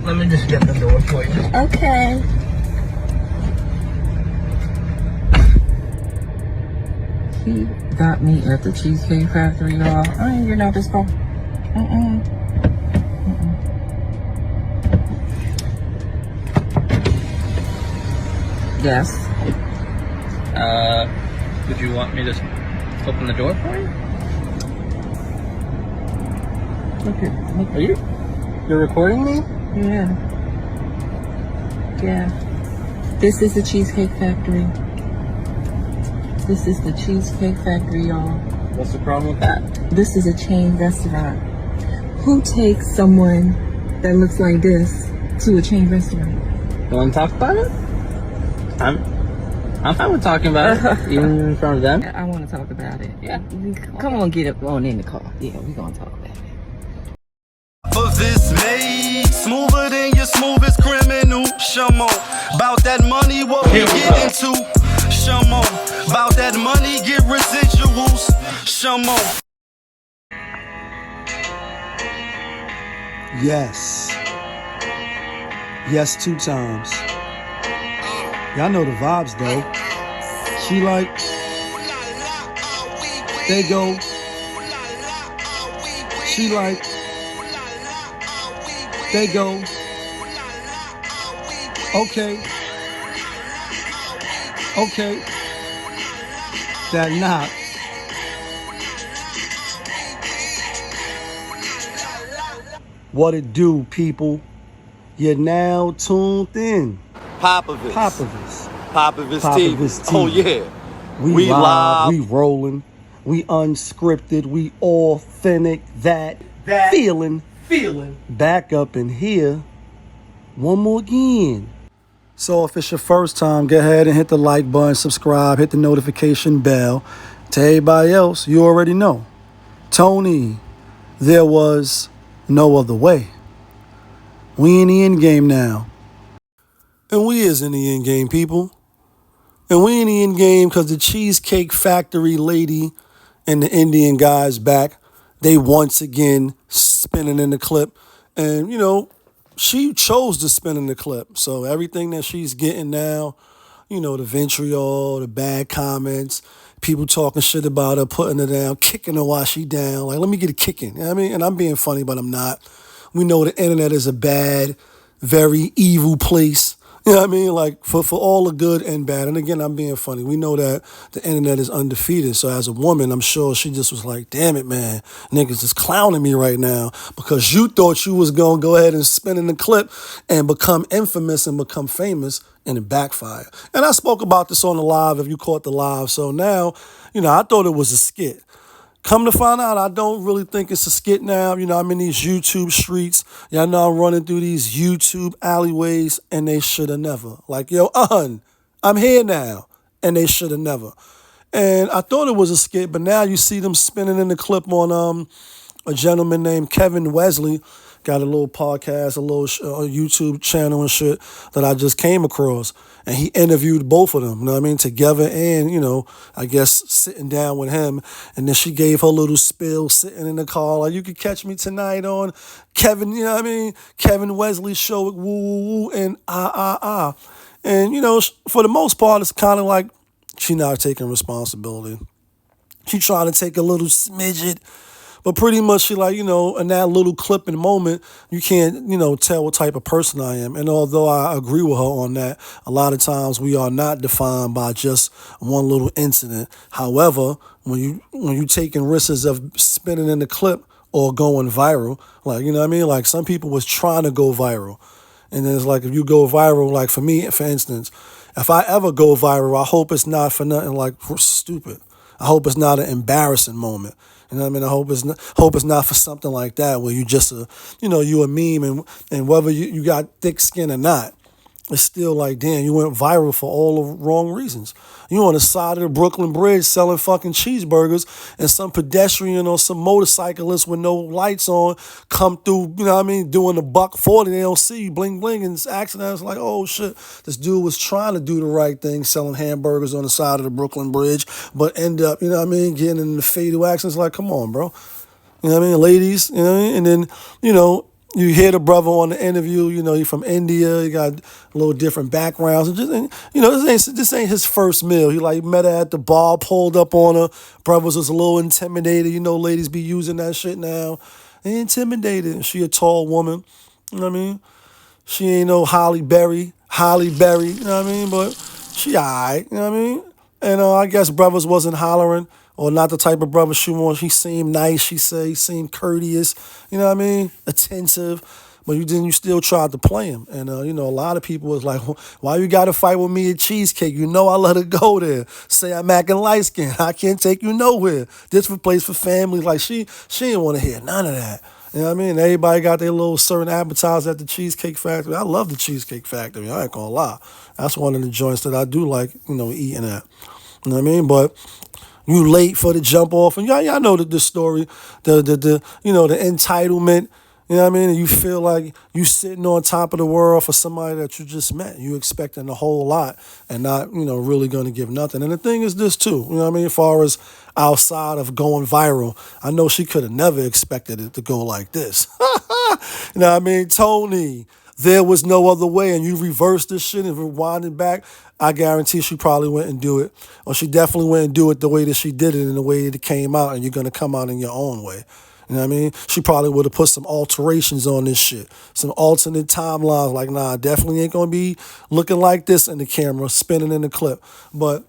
Let me just get the door for you. Okay. He got me at the Cheesecake Factory, y'all. I ain't getting out this car. Yes. Would you want me to open the door for you? Look, are you're recording me? Yeah. This is the Cheesecake Factory. This is the Cheesecake Factory, y'all. What's the problem with that? This is a chain restaurant. Who takes someone that looks like this to a chain restaurant? You want to talk about it? I'm fine with talking about it, even in front of them. I want to talk about it. Yeah. Come on, get up on in the car. Yeah, we're going to talk about it. For this made smoother than your smoothest criminal. Shum on. About that money, what we get into. Shum on. About that money, get residuals. Shum on. Yes. Yes, 2 times. Y'all know the vibes though. She like, they go. She like, they go. Okay. Okay. That knock. What it do, people? You're now tuned in. Popovich. Popovich. Popovich Popovich TV. TV. Oh yeah. We live, we rolling, we unscripted, we authentic, that feeling back up in here one more again. So if it's your first time, go ahead and hit the like button, subscribe, hit the notification bell. To everybody else, you already know. Tony, there was no other way. We in the end game now. And we is in the end game, people. And we in the end game because the Cheesecake Factory lady and the Indian guys back. They once again spinning in the clip. And, you know, she chose to spin in the clip. So everything that she's getting now, you know, the vitriol, the bad comments, people talking shit about her, putting her down, kicking her while she down. Like, let me get a kicking. You know what I mean? And I'm being funny, but I'm not. We know the internet is a bad, very evil place. You know what I mean? Like, for all the good and bad. And again, I'm being funny. We know that the internet is undefeated. So as a woman, I'm sure she just was like, damn it, man. Niggas is clowning me right now because you thought you was going to go ahead and spin in the clip and become infamous and become famous, and it backfired. And I spoke about this on the live, if you caught the live. So now, you know, I thought it was a skit. Come to find out, I don't really think it's a skit now. You know, I'm in these YouTube streets. Y'all know I'm running through these YouTube alleyways, and they should have never. Like, yo, I'm here now, and they should have never. And I thought it was a skit, but now you see them spinning in the clip on a gentleman named Kevin Wesley. Got a little podcast, a little YouTube channel and shit that I just came across. And he interviewed both of them, you know what I mean, together and, you know, I guess sitting down with him. And then she gave her little spill sitting in the car, like, you could catch me tonight on Kevin, you know what I mean, Kevin Wesley's show with woo, woo, woo, and And, you know, for the most part, it's kind of like she not taking responsibility. She trying to take a little smidget. But pretty much she like, you know, in that little clip in the moment, you can't, you know, tell what type of person I am. And although I agree with her on that, a lot of times we are not defined by just one little incident. However, when you taking risks of spinning in the clip or going viral, like, you know what I mean? Like some people was trying to go viral. And then it's like if you go viral, like for me, for instance, if I ever go viral, I hope it's not for nothing like stupid. I hope it's not an embarrassing moment. You know what I mean? I hope it's not for something like that where you just you a meme and whether you got thick skin or not, it's still like, damn, you went viral for all the wrong reasons. You on the side of the Brooklyn Bridge selling fucking cheeseburgers and some pedestrian or some motorcyclist with no lights on come through, you know what I mean, doing the $1.40, they don't see you, bling bling, and it's accident. It's like, oh shit, this dude was trying to do the right thing, selling hamburgers on the side of the Brooklyn Bridge, but end up, you know what I mean, getting in the fatal accidents. Like, come on, bro. You know what I mean? Ladies, you know what I mean? And then, you know, You hear the brother on the interview, you know, he from India, he got a little different backgrounds. And just, you know, this ain't his first meal. He like met her at the bar, pulled up on her. Brothers was a little intimidated. You know, ladies be using that shit now. They intimidated. She a tall woman. You know what I mean? She ain't no Holly Berry, you know what I mean? But she all right, you know what I mean? And I guess brothers wasn't hollering, or not the type of brother she wants. He seemed nice, she seemed courteous, you know what I mean? Attentive. But you still tried to play him. And, you know, a lot of people was like, why you got to fight with me at CheeseCake? You know I let her go there. Say I'm acting light-skinned. I can't take you nowhere. This for place for families. Like, she didn't want to hear none of that. You know what I mean? Everybody got their little certain appetizers at the Cheesecake Factory. I love the Cheesecake Factory. I ain't gonna lie. That's one of the joints that I do like, you know, eating at. You know what I mean? But you late for the jump off, and y'all know the story, the you know, the entitlement. You know what I mean? And you feel like you sitting on top of the world for somebody that you just met. You expecting a whole lot and not, you know, really going to give nothing. And the thing is this too, you know what I mean? As far as outside of going viral, I know she could have never expected it to go like this. You know what I mean? Tony, there was no other way. And you reverse this shit and rewind it back, I guarantee she probably went and do it. Or she definitely went and do it the way that she did it and the way that it came out. And you're going to come out in your own way. You know what I mean? She probably would have put some alterations on this shit. Some alternate timelines. Like, nah, definitely ain't going to be looking like this in the camera, spinning in the clip. But,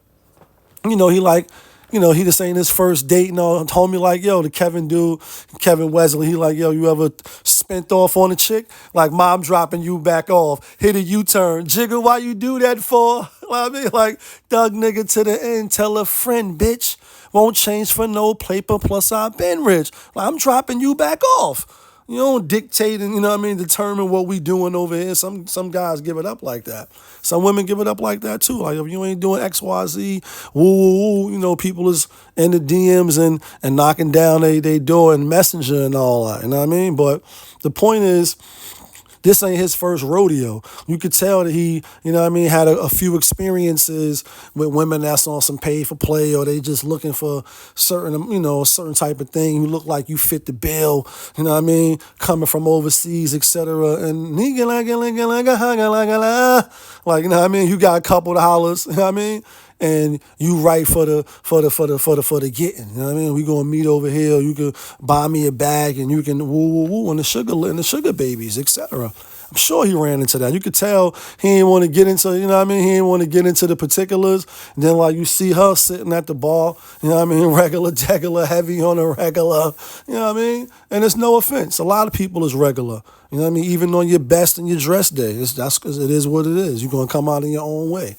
you know, he just ain't his first date. And all. Told me like, yo, the Kevin Wesley, he like, yo, you ever spent off on a chick? Like, mom dropping you back off. Hit a U-turn. Jigga, why you do that for? I mean, like, thug nigga to the end. Tell a friend, bitch. Won't change for no paper, plus I've been rich. Like, I'm dropping you back off. You don't dictate and, you know what I mean, determine what we doing over here. Some guys give it up like that. Some women give it up like that too. Like, if you ain't doing X, Y, Z, woo, you know, people is in the DMs and knocking down they door and Messenger and all that. You know what I mean? But the point is, this ain't his first rodeo. You could tell that he, you know what I mean, had a few experiences with women that's on some pay for play, or they just looking for certain, you know, a certain type of thing. You look like you fit the bill, you know what I mean, coming from overseas, etc. And like, you know what I mean, you got a couple of hollers, you know what I mean? And you right for the getting. You know what I mean? We gonna meet over here. You can buy me a bag, and you can woo and the sugar babies, etc. I'm sure he ran into that. You could tell he didn't want to get into, you know what I mean? He didn't want to get into the particulars. And then like you see her sitting at the bar, you know what I mean? Regular, heavy on a regular, you know what I mean? And it's no offense. A lot of people is regular. You know what I mean? Even on your best and your dress day. That's because it is what it is. You're gonna come out in your own way.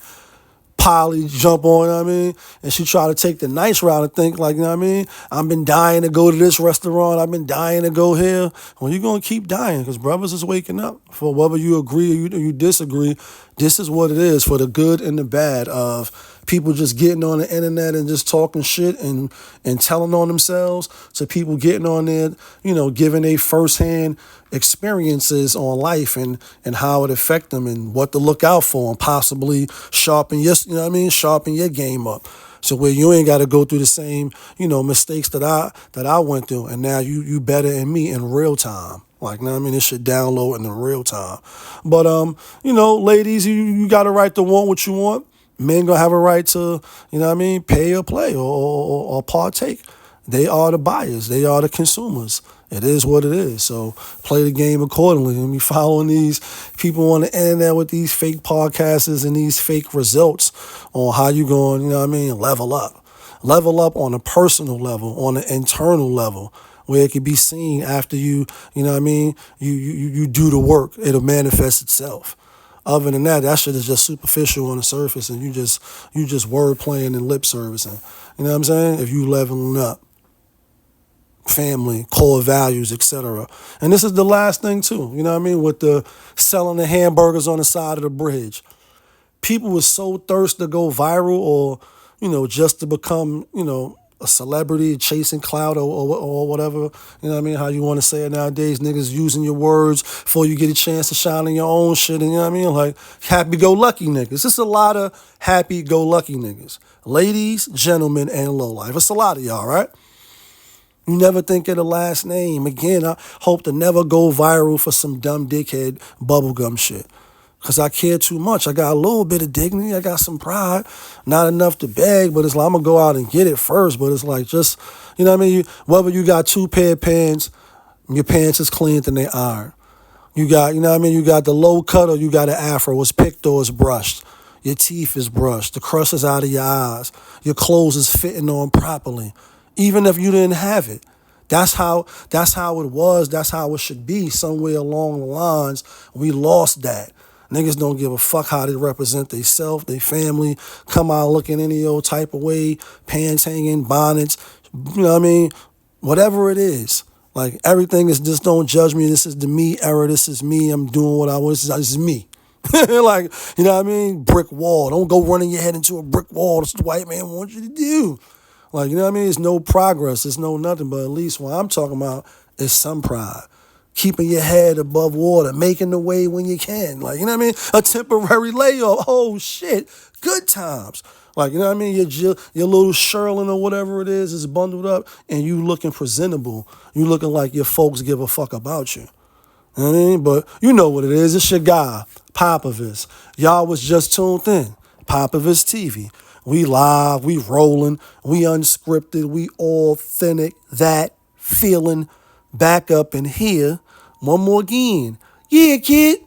Polly jump on, you know what I mean? And she try to take the nice route and think like, you know what I mean? I've been dying to go to this restaurant. I've been dying to go here. Well, you're going to keep dying because brothers is waking up. For whether you agree or you disagree, this is what it is, for the good and the bad of people just getting on the internet and just talking shit and telling on themselves, to people getting on there, you know, giving a firsthand experiences on life and how it affect them and what to look out for and possibly sharpen your, you know what I mean, sharpen your game up. So where you ain't got to go through the same, you know, mistakes that I went through, and now you better than me in real time. Like, you know what I mean? This shit download in the real time. But, you know, ladies, you got a right to want what you want. Men gonna have a right to, you know what I mean, pay or play or partake. They are the buyers. They are the consumers. It is what it is. So play the game accordingly. And be following these people on the internet with these fake podcasts and these fake results on how you going, you know what I mean, level up. Level up on a personal level, on an internal level, where it can be seen after you know what I mean, you do the work. It'll manifest itself. Other than that, that shit is just superficial on the surface, and you just word playing and lip servicing. You know what I'm saying? If you leveling up, family, core values, etc. And this is the last thing too. You know what I mean? With the selling the hamburgers on the side of the bridge, people was so thirsty to go viral, or you know, just to become, you know, a celebrity, chasing clout or whatever, you know what I mean, how you want to say it nowadays, niggas using your words before you get a chance to shine in your own shit, and you know what I mean, like happy-go-lucky niggas. It's a lot of happy-go-lucky niggas. Ladies, gentlemen, and lowlife. It's a lot of y'all, right? You never think of the last name. Again, I hope to never go viral for some dumb dickhead bubblegum shit. Because I care too much. I got a little bit of dignity. I got some pride. Not enough to beg, but it's like I'm going to go out and get it first. But it's like just, you know what I mean? Whether you got 2 pair of pants, your pants is cleaned and they iron. You got, you know what I mean? You got the low cut or you got an afro. It's picked or it's brushed. Your teeth is brushed. The crust is out of your eyes. Your clothes is fitting on properly. Even if you didn't have it. That's how it was. That's how it should be. Somewhere along the lines, we lost that. Niggas don't give a fuck how they represent themselves, their family, come out looking any old type of way, pants hanging, bonnets, you know what I mean? Whatever it is. Like, everything is just don't judge me. This is the me era. This is me. I'm doing what I want. This is me. Like, you know what I mean? Brick wall. Don't go running your head into a brick wall. That's what the white man wants you to do. Like, you know what I mean? It's no progress. It's no nothing. But at least what I'm talking about is some pride. Keeping your head above water, making the way when you can. Like, you know what I mean? A temporary layoff. Oh, shit. Good times. Like, you know what I mean? Your little Sherlin or whatever it is bundled up and you looking presentable. You looking like your folks give a fuck about you. You know what I mean? But you know what it is. It's your guy, Popovich. Y'all was just tuned in. Popovich TV. We live, we rolling, we unscripted, we authentic, that feeling back up in here. One more again. Yeah, kid.